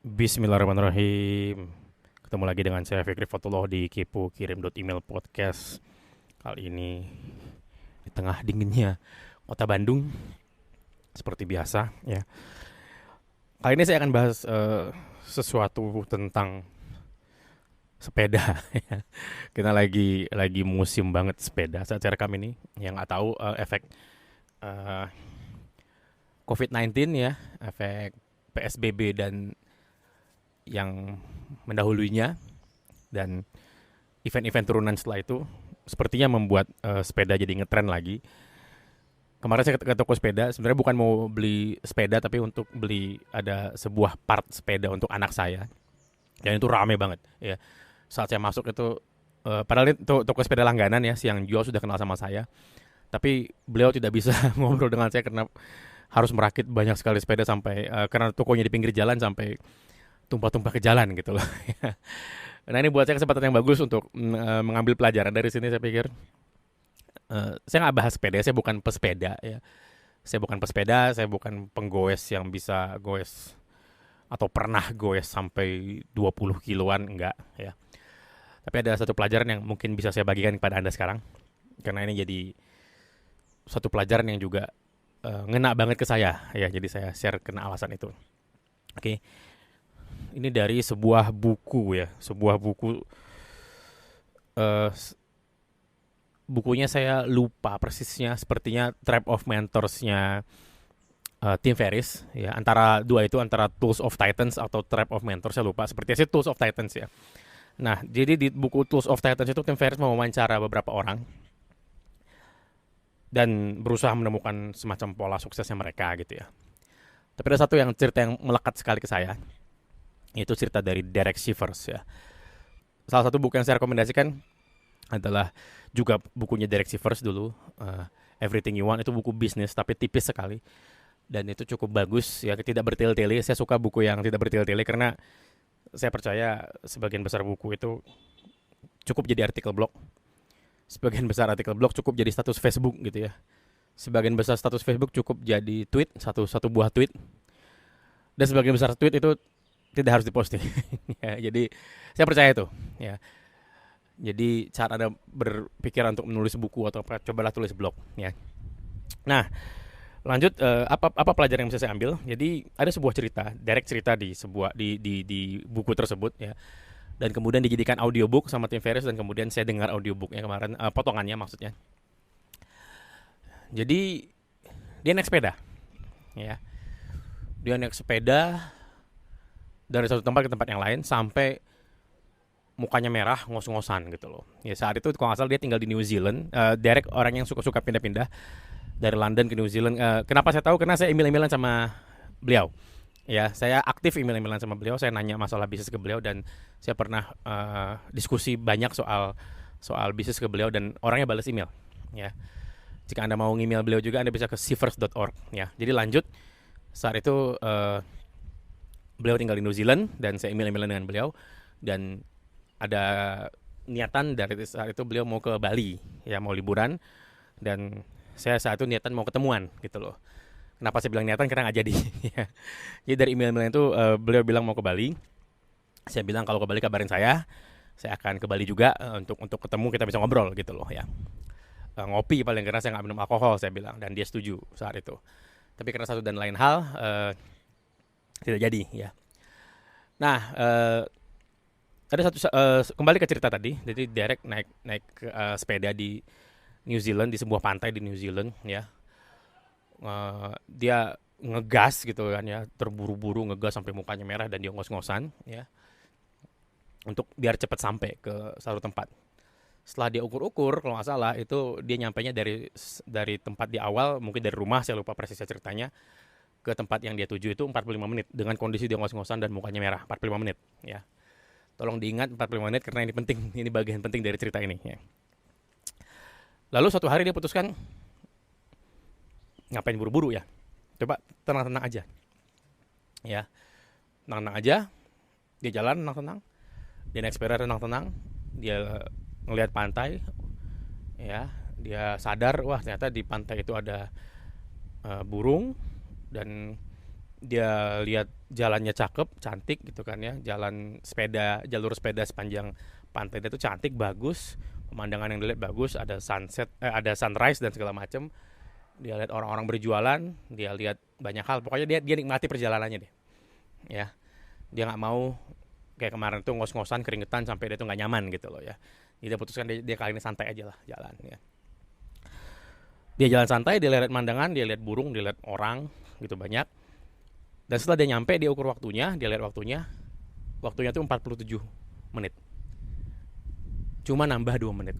Bismillahirrahmanirrahim. Ketemu lagi dengan saya Fikri Fatullah di Kepo Kirim Email Podcast. Kali ini di tengah dinginnya kota Bandung seperti biasa ya. Kali ini saya akan bahas sesuatu tentang sepeda. Kita lagi musim banget sepeda saat saya rekam ini. Yang nggak tahu efek eh, COVID-19 ya, efek PSBB dan yang mendahulunya dan event-event turunan setelah itu sepertinya membuat sepeda jadi ngetren lagi. Kemarin saya ke toko sepeda, sebenarnya bukan mau beli sepeda tapi untuk beli ada sebuah part sepeda untuk anak saya. Dan itu rame banget ya. Saat saya masuk itu padahal itu toko sepeda langganan ya, si yang jual sudah kenal sama saya. Tapi beliau tidak bisa ngobrol dengan saya karena harus merakit banyak sekali sepeda sampai karena tokonya di pinggir jalan sampai tumpah-tumpah ke jalan gitu loh. Nah ini buat saya kesempatan yang bagus untuk mengambil pelajaran dari sini. Saya pikir saya nggak bahas sepeda, saya bukan pesepeda ya. Saya bukan pesepeda, saya bukan penggoes yang bisa goes atau pernah goes sampai 20 kiloan, enggak ya. Tapi ada satu pelajaran yang mungkin bisa saya bagikan kepada Anda sekarang. Karena ini jadi satu pelajaran yang juga ngena banget ke saya ya. Jadi saya share kena alasan itu. Oke. Ini dari sebuah buku ya, sebuah buku eh, bukunya saya lupa persisnya, sepertinya Tribe of Mentors-nya Tim Ferriss ya, antara dua itu, antara Tools of Titans atau Tribe of Mentors, saya lupa, sepertinya sih Tools of Titans ya. Nah, jadi di buku Tools of Titans itu Tim Ferriss mewawancara beberapa orang dan berusaha menemukan semacam pola suksesnya mereka gitu ya. Tapi ada satu yang cerita yang melekat sekali ke saya, itu cerita dari Derek Sivers ya. Salah satu buku yang saya rekomendasikan adalah juga bukunya Derek Sivers dulu, Everything You Want. Itu buku bisnis tapi tipis sekali dan itu cukup bagus ya, tidak bertele-tele. Saya suka buku yang tidak bertele-tele karena saya percaya sebagian besar buku itu cukup jadi artikel blog, sebagian besar artikel blog cukup jadi status Facebook gitu ya, sebagian besar status Facebook cukup jadi tweet, satu buah tweet, dan sebagian besar tweet itu tidak harus diposting. Ya, jadi saya percaya itu ya. Jadi saat Anda berpikiran untuk menulis buku atau apa, cobalah tulis blog ya. Nah, lanjut, apa pelajaran yang bisa saya ambil? Jadi ada sebuah cerita, direct cerita di sebuah di buku tersebut ya. Dan kemudian dijadikan audiobook sama Tim Ferriss, dan kemudian saya dengar audiobooknya kemarin, potongannya maksudnya. Jadi dia naik sepeda ya. Dia naik sepeda dari satu tempat ke tempat yang lain sampai mukanya merah, ngos-ngosan gitu loh. Ya saat itu kalau nggak salah dia tinggal di New Zealand. Derek orang yang suka-suka pindah-pindah dari London ke New Zealand. Kenapa saya tahu? Karena saya email-emailan sama beliau. Ya, saya aktif email-emailan sama beliau. Saya nanya masalah bisnis ke beliau dan saya pernah diskusi banyak soal soal bisnis ke beliau dan orangnya balas email. Ya, jika Anda mau email beliau juga, Anda bisa ke sivers.org. Ya, jadi lanjut. Saat itu beliau tinggal di New Zealand dan saya email-emailan dengan beliau, dan ada niatan dari saat itu beliau mau ke Bali ya, mau liburan, dan saya saat itu niatan mau ketemuan gitu loh. Kenapa saya bilang niatan? Karena nggak jadi. Jadi dari email-email itu beliau bilang mau ke Bali. Saya bilang kalau ke Bali kabarin saya akan ke Bali juga untuk ketemu, kita bisa ngobrol gitu loh ya. Ngopi paling, karena saya nggak minum alkohol saya bilang, dan dia setuju saat itu. Tapi karena satu dan lain hal tidak jadi ya. Nah, ada satu kembali ke cerita tadi. Jadi Derek naik naik sepeda di New Zealand, di sebuah pantai di New Zealand ya. Dia ngegas gitu kan ya, terburu-buru ngegas sampai mukanya merah dan dia ngos-ngosan ya, untuk biar cepat sampai ke satu tempat. Setelah dia ukur-ukur, kalau nggak salah itu dia nyampainya dari tempat di awal, mungkin dari rumah, saya lupa persisnya ceritanya, ke tempat yang dia tuju itu 45 menit dengan kondisi dia ngos-ngosan dan mukanya merah. 45 menit ya. Tolong diingat 45 menit karena ini penting, ini bagian penting dari cerita ini ya. Lalu suatu hari dia putuskan, ngapain buru-buru ya? Coba tenang-tenang aja. Ya, tenang-tenang aja. Dia jalan tenang-tenang. Dia naik sepeda tenang-tenang. Dia ngelihat pantai. Ya, dia sadar, wah ternyata di pantai itu ada burung, dan dia lihat jalannya cakep, cantik gitu kan ya, jalan sepeda, jalur sepeda sepanjang pantai itu cantik, bagus, pemandangan yang dilihat bagus, ada sunset, ada sunrise dan segala macam. Dia lihat orang-orang berjualan, dia lihat banyak hal. Pokoknya dia nikmati perjalanannya deh, ya. Dia nggak mau kayak kemarin tuh ngos-ngosan keringetan sampai dia tuh nggak nyaman gitu loh ya. Jadi dia putuskan dia kali ini santai aja lah jalan ya. Dia jalan santai, dia lihat pemandangan, dia lihat burung, dia lihat orang gitu banyak. Dan setelah dia nyampe, dia ukur waktunya, dia lihat waktunya. Waktunya tuh 47 menit. Cuma nambah 2 menit.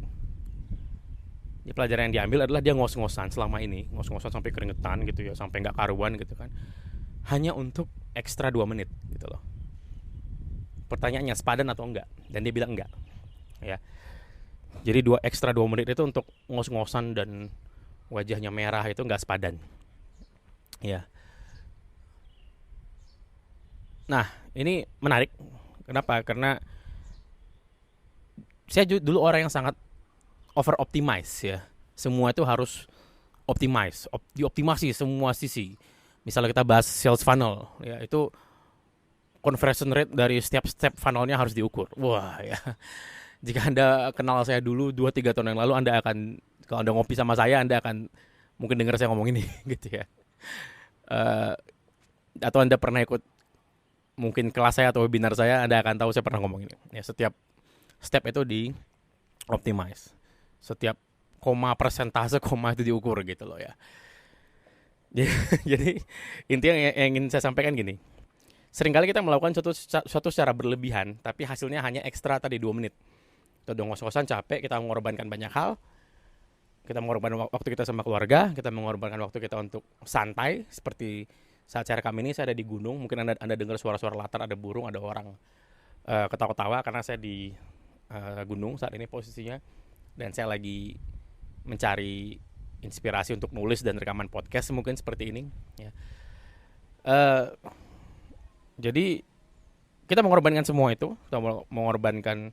Ya, pelajaran yang diambil adalah dia ngos-ngosan selama ini, ngos-ngosan sampai keringetan gitu ya, sampai nggak karuan gitu kan, hanya untuk ekstra 2 menit gitu loh. Pertanyaannya sepadan atau enggak? Dan dia bilang enggak ya. Jadi ekstra 2 menit itu untuk ngos-ngosan dan wajahnya merah itu nggak sepadan ya. Nah ini menarik. Kenapa? Karena saya dulu orang yang sangat over optimize ya. Semua itu harus optimize, dioptimasi semua sisi. Misalnya kita bahas sales funnel, ya itu conversion rate dari setiap step funnelnya harus diukur. Wah ya. Jika Anda kenal saya dulu 2-3 tahun yang lalu, Anda akan, kalau Anda ngopi sama saya, Anda akan mungkin dengar saya ngomong ini gitu ya. Atau Anda pernah ikut mungkin kelas saya atau webinar saya, Anda akan tahu saya pernah ngomong ini. Ya, setiap step itu di optimize. Setiap persentase koma itu diukur gitu loh ya. Jadi intinya yang ingin saya sampaikan gini. Seringkali kita melakukan suatu secara berlebihan, tapi hasilnya hanya ekstra tadi 2 menit. Kita udah ngos-ngosan capek, kita mengorbankan banyak hal. Kita mengorbankan waktu kita sama keluarga, kita mengorbankan waktu kita untuk santai. Seperti saat saya rekam ini, saya ada di gunung. Mungkin Anda dengar suara-suara latar, ada burung, ada orang ketawa-ketawa karena saya di gunung saat ini posisinya. Dan saya lagi mencari inspirasi untuk nulis dan rekaman podcast mungkin seperti ini ya. Jadi kita mengorbankan semua itu, kita mengorbankan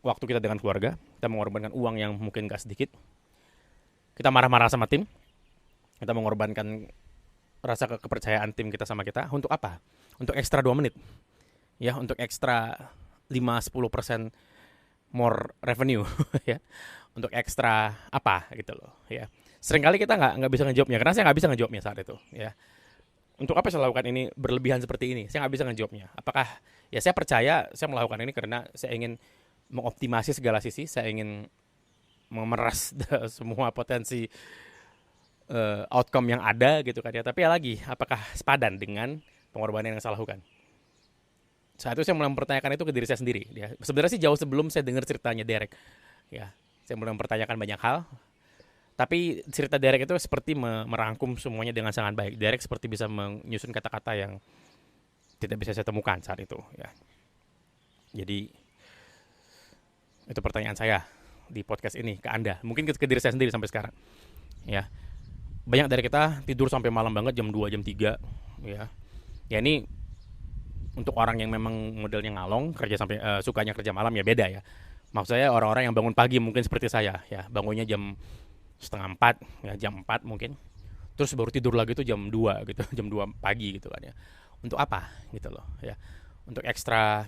waktu kita dengan keluarga, kita mengorbankan uang yang mungkin gak sedikit, kita marah-marah sama tim, kita mengorbankan rasa kepercayaan tim kita sama kita. Untuk apa? Untuk ekstra 2 menit ya, untuk ekstra 5-10% more revenue ya, untuk ekstra apa gitu loh ya. Seringkali kita nggak bisa ngejawabnya, karena saya nggak bisa ngejawabnya saat itu ya. Untuk apa saya lakukan ini berlebihan seperti ini? Saya nggak bisa ngejawabnya. Apakah ya saya percaya saya melakukan ini karena saya ingin mengoptimasi segala sisi, saya ingin memeras semua potensi outcome yang ada gitu kan ya. Tapi ya lagi, apakah sepadan dengan pengorbanan yang saya lakukan? Saat itu saya mulai mempertanyakan itu ke diri saya sendiri. Ya. Sebenarnya sih jauh sebelum saya dengar ceritanya Derek. Ya, saya mulai mempertanyakan banyak hal. Tapi cerita Derek itu seperti merangkum semuanya dengan sangat baik. Derek seperti bisa menyusun kata-kata yang tidak bisa saya temukan saat itu. Ya. Jadi itu pertanyaan saya di podcast ini ke Anda. Mungkin ke diri saya sendiri sampai sekarang. Ya, banyak dari kita tidur sampai malam banget, jam 2, jam 3. Ya, ini untuk orang yang memang modelnya ngalong, kerja sampai sukanya kerja malam ya beda ya. Maksud saya orang-orang yang bangun pagi mungkin seperti saya ya, bangunnya jam 3:30 ya, jam 4 mungkin. Terus baru tidur lagi tuh jam 2 gitu, jam 2 pagi gitu kan ya. Untuk apa gitu loh ya. Untuk ekstra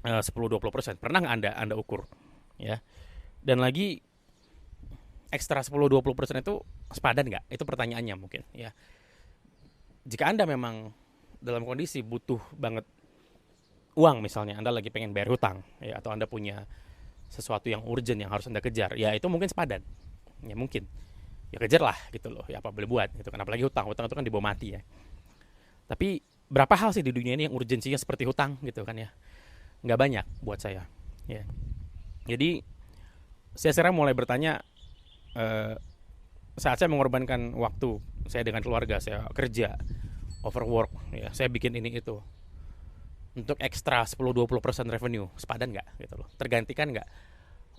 10-20%. Pernah nggak Anda ukur ya? Dan lagi ekstra 10-20% itu sepadan nggak? Itu pertanyaannya mungkin ya. Jika Anda memang dalam kondisi butuh banget uang, misalnya Anda lagi pengen bayar hutang ya, atau Anda punya sesuatu yang urgent yang harus Anda kejar, ya itu mungkin sepadan. Ya mungkin. Ya kejar lah gitu loh. Ya apa boleh buat gitu kan, apalagi hutang. Hutang itu kan dibawa mati ya. Tapi berapa hal sih di dunia ini yang urgensinya seperti hutang gitu kan ya? Nggak banyak buat saya. Ya. Jadi saya sekarang mulai bertanya, saat saya mengorbankan waktu saya dengan keluarga, saya kerja overwork ya, saya bikin ini itu untuk ekstra 10-20% revenue, sepadan nggak gitu loh? Tergantikan nggak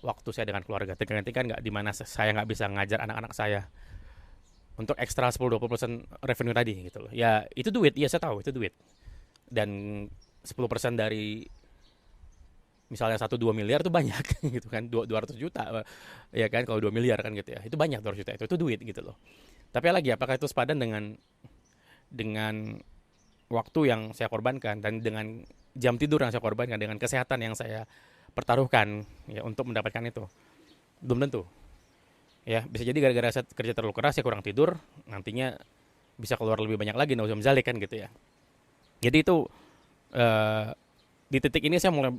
waktu saya dengan keluarga? Tergantikan nggak di mana saya nggak bisa ngajar anak-anak saya untuk ekstra 10-20% revenue tadi gitu loh? Ya itu duit, iya saya tahu itu duit. Dan 10% dari misalnya 1-2 miliar itu banyak gitu kan, 200 juta ya kan, kalau 2 miliar kan gitu ya, itu banyak 200 juta, itu duit gitu loh. Tapi lagi, apakah itu sepadan dengan dengan waktu yang saya korbankan dan dengan jam tidur yang saya korbankan, dengan kesehatan yang saya pertaruhkan ya untuk mendapatkan itu, belum tentu. Ya, bisa jadi gara-gara saya kerja terlalu keras, saya kurang tidur, nantinya bisa keluar lebih banyak lagi nauzum zalik kan gitu ya. Jadi itu eh, di titik ini saya mulai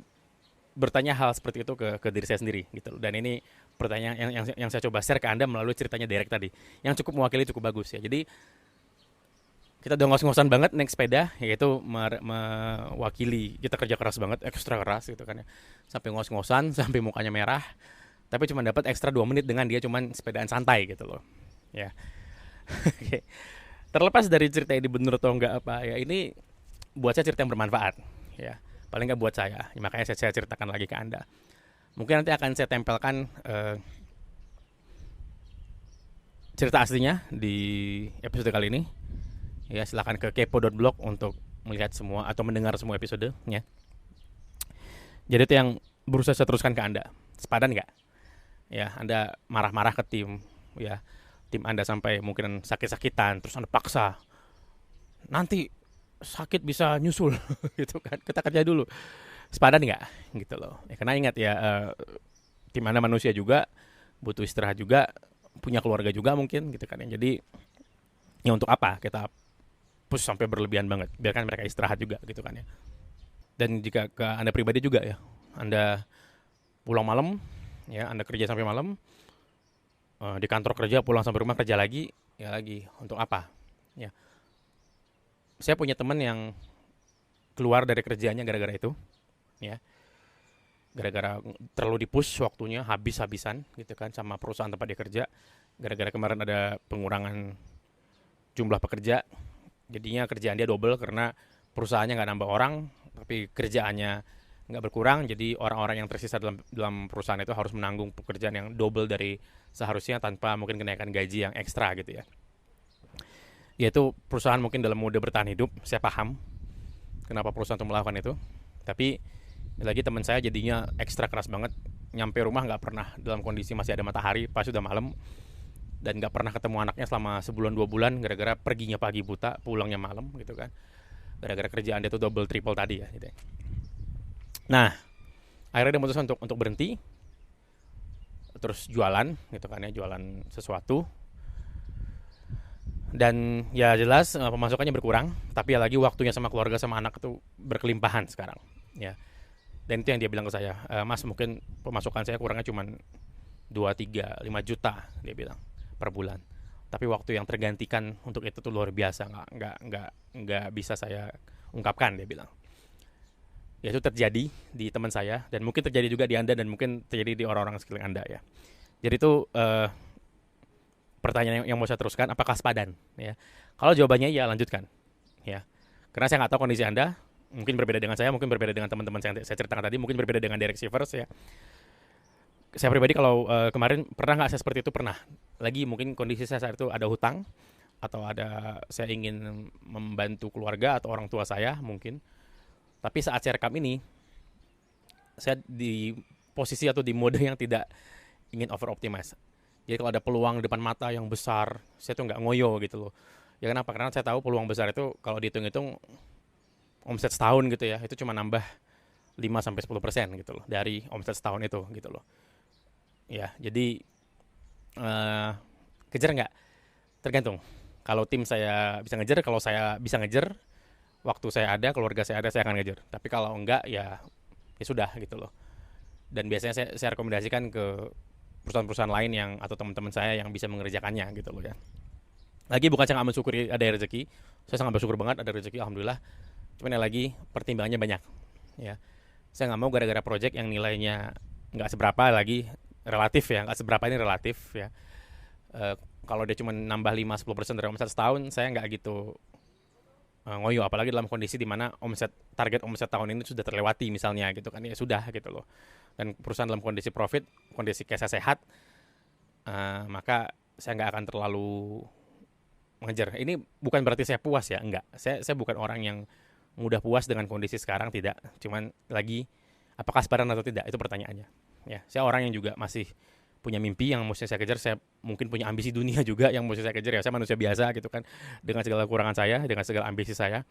bertanya hal seperti itu ke diri saya sendiri gitu loh. Dan ini pertanyaan yang saya coba share ke Anda melalui ceritanya Derek tadi, yang cukup mewakili, cukup bagus ya. Jadi kita udah ngos-ngosan banget naik sepeda, yaitu mewakili kita kerja keras banget, ekstra keras gitu kan ya, sampai ngos-ngosan sampai mukanya merah, tapi cuma dapat ekstra 2 menit dengan dia cuman sepedaan santai gitu loh ya. Oke. Terlepas dari cerita ini bener atau enggak apa ya, ini buat saya cerita yang bermanfaat ya, paling nggak buat saya ya, makanya saya ceritakan lagi ke Anda. Mungkin nanti akan saya tempelkan cerita aslinya di episode kali ini ya. Silahkan ke kepo.blog untuk melihat semua atau mendengar semua episode ya. Jadi itu yang berusaha saya teruskan ke Anda. Sepadan nggak ya? Anda marah-marah ke tim ya, tim Anda sampai mungkin sakit-sakitan, terus Anda paksa, nanti sakit bisa nyusul gitu kan, kita kerja dulu. Sepadan nggak gitu loh ya, karena ingat ya, tim Anda manusia juga, butuh istirahat juga, punya keluarga juga mungkin gitu kan ya. Jadi ya untuk apa kita push sampai berlebihan banget, biarkan mereka istirahat juga gitu kan ya. Dan jika ke Anda pribadi juga ya, Anda pulang malam ya, Anda kerja sampai malam, di kantor kerja, pulang sampai rumah kerja lagi, ya lagi untuk apa ya. Saya punya teman yang keluar dari kerjaannya gara-gara itu ya, gara-gara terlalu dipush waktunya, habis-habisan gitu kan sama perusahaan tempat dia kerja, gara-gara kemarin ada pengurangan jumlah pekerja, jadinya kerjaan dia double karena perusahaannya nggak nambah orang tapi kerjaannya nggak berkurang. Jadi orang-orang yang tersisa dalam perusahaan itu harus menanggung pekerjaan yang double dari seharusnya tanpa mungkin kenaikan gaji yang ekstra gitu ya. Yaitu perusahaan mungkin dalam mode bertahan hidup, saya paham kenapa perusahaan itu melakukan itu. Tapi lagi teman saya jadinya ekstra keras banget, nyampe rumah nggak pernah dalam kondisi masih ada matahari pas sudah malam, dan nggak pernah ketemu anaknya selama sebulan 2 bulan gara-gara perginya pagi buta, pulangnya malam gitu kan, gara-gara kerjaan dia tuh double triple tadi ya gitu. Nah, akhirnya dia memutuskan untuk berhenti, terus jualan gitu kan ya, jualan sesuatu. Dan ya jelas pemasukannya berkurang, tapi ya lagi waktunya sama keluarga sama anak itu berkelimpahan sekarang ya. Dan itu yang dia bilang ke saya, Mas mungkin pemasukan saya kurangnya cuma 2, 3, 5 juta dia bilang per bulan, tapi waktu yang tergantikan untuk itu tuh luar biasa, nggak bisa saya ungkapkan dia bilang. Ya itu terjadi di teman saya, dan mungkin terjadi juga di Anda, dan mungkin terjadi di orang-orang sekeliling Anda ya. Jadi itu pertanyaan yang mau saya teruskan, apakah sepadan ya? Kalau jawabannya ya, lanjutkan ya, karena saya nggak tahu kondisi Anda, mungkin berbeda dengan saya, mungkin berbeda dengan teman-teman saya ceritakan tadi, mungkin berbeda dengan Derek Sivers ya. Saya pribadi kalau kemarin pernah nggak saya seperti itu? Pernah. Lagi mungkin kondisi saya saat itu ada hutang, atau ada saya ingin membantu keluarga atau orang tua saya mungkin. Tapi saat saya rekam ini, saya di posisi atau di mode yang tidak ingin over optimize. Jadi kalau ada peluang di depan mata yang besar, saya tuh nggak ngoyo gitu loh. Ya kenapa? Karena saya tahu peluang besar itu kalau dihitung-hitung omset setahun gitu ya, itu cuma nambah 5-10% gitu loh dari omset setahun itu gitu loh. Ya, jadi kejar nggak? Tergantung. Kalau tim saya bisa ngejar, kalau saya bisa ngejar, waktu saya ada, keluarga saya ada, saya akan ngejar. Tapi kalau enggak ya ya sudah gitu loh. Dan biasanya saya rekomendasikan ke perusahaan-perusahaan lain yang atau teman-teman saya yang bisa mengerjakannya gitu loh ya. Lagi bukan saya nggak mensyukuri ada rezeki, saya sangat bersyukur banget ada rezeki, alhamdulillah. Cuman ya lagi pertimbangannya banyak ya. Saya nggak mau gara-gara project yang nilainya nggak seberapa, lagi relatif ya, nggak seberapa ini relatif ya. Kalau dia cuma nambah 5-10% dari omset setahun, saya nggak gitu ngoyo, apalagi dalam kondisi di mana target omset tahun ini sudah terlewati misalnya gitu kan, ya sudah gitu loh. Dan perusahaan dalam kondisi profit, kondisi cash sehat, maka saya nggak akan terlalu mengejar. Ini bukan berarti saya puas ya, enggak. Saya bukan orang yang mudah puas dengan kondisi sekarang, tidak. Cuman lagi apakah sepadan atau tidak, itu pertanyaannya. Ya, saya orang yang juga masih punya mimpi yang mesti saya kejar, saya mungkin punya ambisi dunia juga yang mesti saya kejar ya. Saya manusia biasa gitu kan, dengan segala kekurangan saya, dengan segala ambisi saya.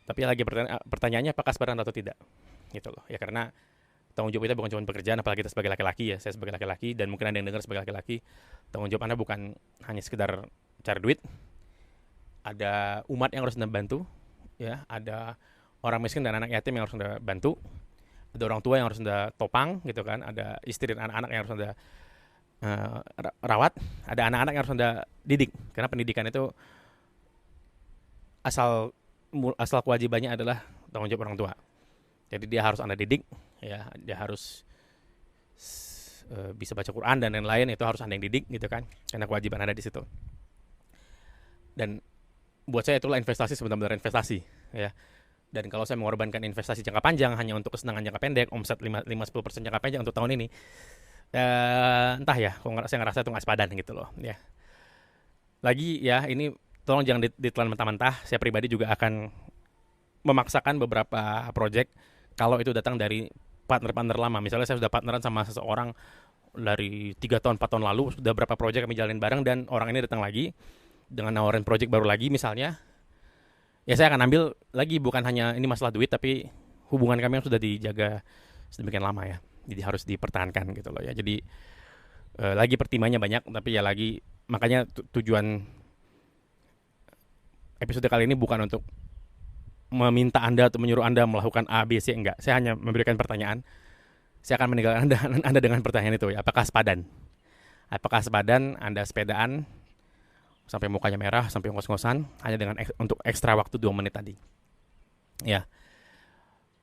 Tapi lagi pertanyaannya apakah sepadan atau tidak, gitu loh. Ya karena tanggung jawab kita bukan cuma pekerjaan, apalagi kita sebagai laki-laki ya. Saya sebagai laki-laki dan mungkin ada yang dengar sebagai laki-laki, tanggung jawab Anda bukan hanya sekedar cari duit. Ada umat yang harus Anda bantu, ya. Ada orang miskin dan anak yatim yang harus Anda bantu. Ada orang tua yang harus Anda topang gitu kan. Ada istri dan anak-anak yang harus Anda rawat. Ada anak-anak yang harus Anda didik. Karena pendidikan itu asal kewajibannya adalah tanggung jawab orang tua. Jadi dia harus Anda didik, ya, dia harus bisa baca Quran dan lain-lain, itu harus Anda yang didik gitu kan. Karena kewajiban Anda di situ. Dan buat saya itulah investasi, sebenarnya investasi, ya. Dan kalau saya mengorbankan investasi jangka panjang hanya untuk kesenangan jangka pendek, omset 5-10% jangka panjang untuk tahun ini, entah ya, saya ngerasa itu nggak sepadan gitu loh, ya. Lagi ya, ini tolong jangan ditelan mentah-mentah. Saya pribadi juga akan memaksakan beberapa project kalau itu datang dari partner-partner lama. Misalnya saya sudah partneran sama seseorang dari 3 tahun, 4 tahun lalu, sudah berapa project kami jalanin bareng, dan orang ini datang lagi dengan nawarin project baru lagi misalnya, ya saya akan ambil lagi. Bukan hanya ini masalah duit, tapi hubungan kami yang sudah dijaga sedemikian lama ya, jadi harus dipertahankan gitu loh ya. Jadi lagi pertimbangannya banyak, tapi ya lagi, makanya tujuan episode kali ini bukan untuk meminta Anda atau menyuruh Anda melakukan A, B, C, enggak. Saya hanya memberikan pertanyaan. Saya akan meninggalkan Anda dengan pertanyaan itu ya. Apakah sepadan? Apakah sepadan Anda sepedaan sampai mukanya merah, sampai ngos-ngosan hanya dengan untuk ekstra waktu 2 menit tadi? Ya.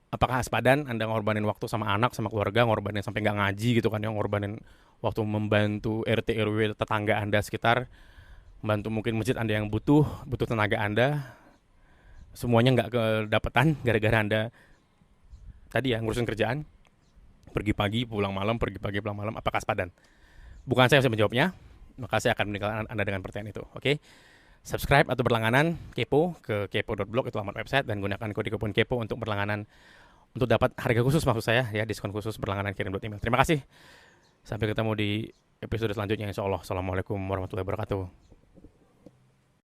Apakah sepadan Anda ngorbanin waktu sama anak, sama keluarga, ngorbanin sampai nggak ngaji gitu kan, yang ngorbanin waktu membantu RT RW tetangga Anda sekitar, membantu mungkin masjid Anda yang butuh tenaga Anda, semuanya nggak kedapatan gara-gara Anda tadi ya ngurusin kerjaan, pergi pagi pulang malam, pergi pagi pulang malam. Apakah sepadan? Bukan saya yang menjawabnya, maka saya akan meninggalkan Anda dengan pertanyaan itu. Oke? Subscribe atau berlangganan kepo ke kepo.blog, itu alamat website, dan gunakan kode kupon kepo untuk berlangganan, untuk dapat harga khusus, maksud saya ya, diskon khusus berlangganan kirim email. Terima kasih. Sampai ketemu di episode selanjutnya, insya Allah. Assalamualaikum warahmatullahi wabarakatuh.